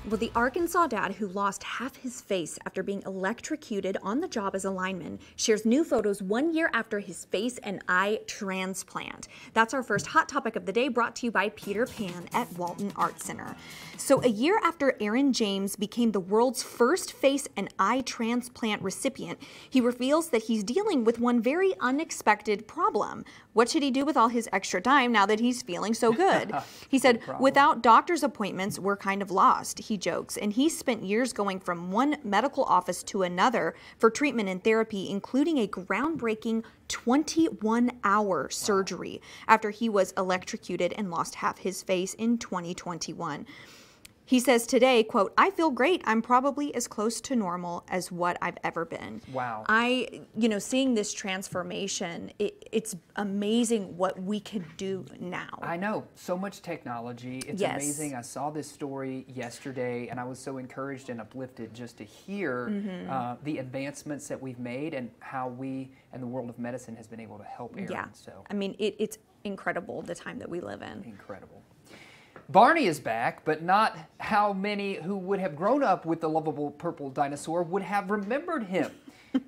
Well, the Arkansas dad who lost half his face after being electrocuted on the job as a lineman shares new photos 1 year after his face and eye transplant. That's our first hot topic of the day, brought to you by Peter Pan at Walton Art Center. So a year after Aaron James became the world's first face and eye transplant recipient, he reveals that he's dealing with one very unexpected problem. What should he do with all his extra time now that he's feeling so good? He said, without doctor's appointments, we're kind of lost, he jokes. And he spent years going from one medical office to another for treatment and therapy, including a groundbreaking 21-hour surgery after he was electrocuted and lost half his face in 2021. He says today, quote, "I feel great. I'm probably as close to normal as what I've ever been." Wow. Seeing this transformation, it's amazing what we can do now. I know. So much technology. It's amazing. I saw this story yesterday, and I was so encouraged and uplifted just to hear the advancements that we've made and how we and the world of medicine has been able to help Aaron. Yeah. So. I mean, it's incredible, the time that we live in. Incredible. Barney is back, but not how many who would have grown up with the lovable purple dinosaur would have remembered him.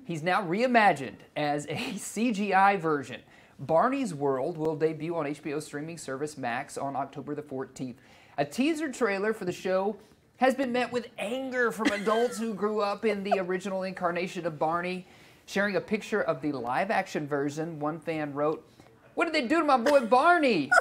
He's now reimagined as a CGI version. Barney's World will debut on HBO streaming service Max on October the 14th. A teaser trailer for the show has been met with anger from adults who grew up in the original incarnation of Barney. Sharing a picture of the live-action version, one fan wrote, "What did they do to my boy Barney?"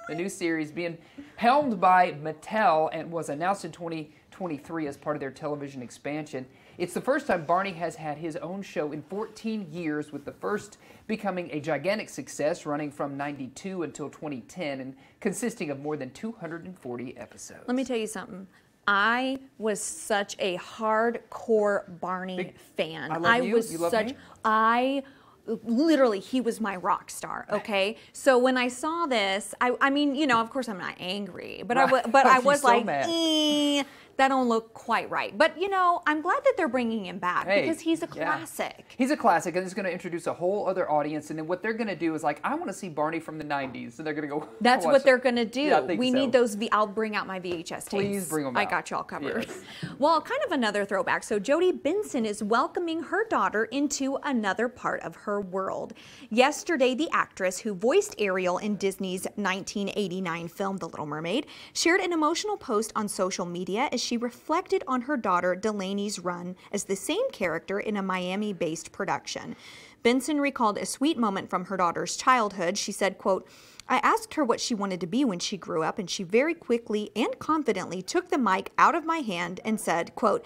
The new series being helmed by Mattel and was announced in 2023 as part of their television expansion. It's the first time Barney has had his own show in 14 years, with the first becoming a gigantic success, running from '92 until 2010 and consisting of more than 240 episodes. Let me tell you something. I was such a hardcore Barney fan. I love you. You love me? Literally, he was my rock star, okay? So when I saw this, I mean, you know, of course I'm not angry, but I was so like, mad. That don't look quite right. But, you know, I'm glad that they're bringing him back because he's a classic. He's a classic, and it's going to introduce a whole other audience, and then what they're going to do is like, I want to see Barney from the 90s, so they're going to go That's what they're going to do. Yeah, I think we so. need those, I'll bring out my VHS tapes. Please bring them out. I got y'all covered. Yes. Well, kind of another throwback. So Jodie Benson is welcoming her daughter into another part of her world. Yesterday, the actress who voiced Ariel in Disney's 1989 film The Little Mermaid shared an emotional post on social media as she reflected on her daughter Delaney's run as the same character in a Miami-based production. Benson recalled a sweet moment from her daughter's childhood. She said, quote, "I asked her what she wanted to be when she grew up, and she very quickly and confidently took the mic out of my hand and said, quote,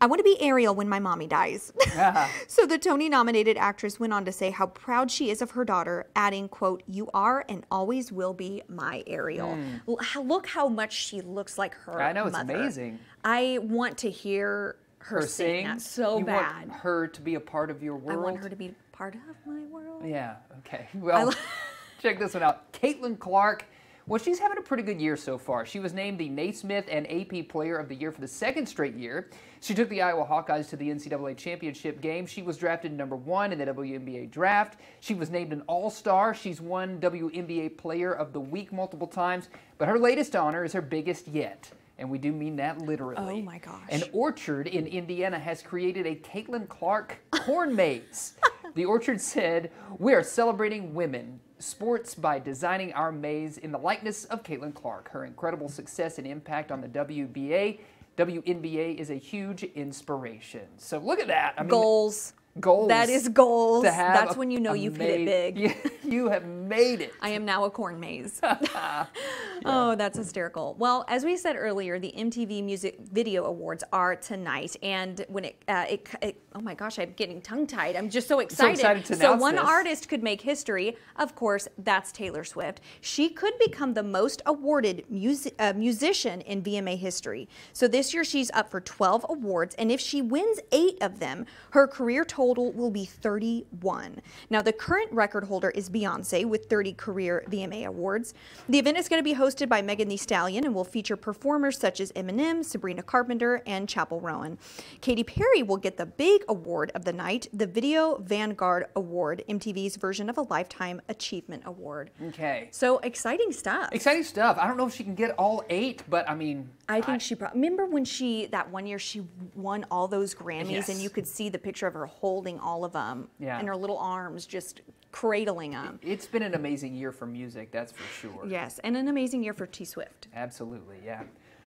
I want to be Ariel when my mommy dies." So the Tony-nominated actress went on to say how proud she is of her daughter, adding, quote, "You are and always will be my Ariel." Look how much she looks like her I know, it's mother. amazing. I want to hear her sing that so you bad. Want her to be a part of your world? I want her to be part of my world. Yeah, okay. Well, check this one out. Caitlin Clark. Well, she's having a pretty good year so far. She was named the Naismith and AP Player of the Year for the second straight year. She took the Iowa Hawkeyes to the NCAA championship game. She was drafted number 1 in the WNBA draft. She was named an All-Star. She's won WNBA Player of the Week multiple times. But her latest honor is her biggest yet. And we do mean that literally. Oh my gosh. An orchard in Indiana has created a Caitlin Clark corn maze. The orchard said, "We are celebrating women sports by designing our maze in the likeness of Caitlin Clark. Her incredible success and impact on the WNBA is a huge inspiration." So look at that. I mean, goals. Goals. That is goals. To have That's when you know you've hit it big. You have made it. I am now a corn maze. Oh, that's hysterical. Well, as we said earlier, the MTV Music Video Awards are tonight, and when oh my gosh, I'm getting tongue-tied. I'm just so excited. So excited to announce one this. artist could make history. Of course, that's Taylor Swift. She could become the most awarded musician in VMA history. So this year she's up for 12 awards, and if she wins 8 of them, her career total will be 31. Now, the current record holder is Beyonce with 30 career VMA awards. The event is going to be hosted hosted by Megan Thee Stallion and will feature performers such as Eminem, Sabrina Carpenter, and Chappell Rowan. Katy Perry will get the big award of the night, the Video Vanguard Award, MTV's version of a Lifetime Achievement Award. Okay. So exciting stuff. Exciting stuff. I don't know if she can get all 8, but I mean... I think she probably... Remember when that one year she won all those Grammys, Yes. and you could see the picture of her holding all of them Yeah. in her little arms, just cradling them. It's been an amazing year for music, that's for sure. Yes, and an amazing year for T Swift. Absolutely, yeah.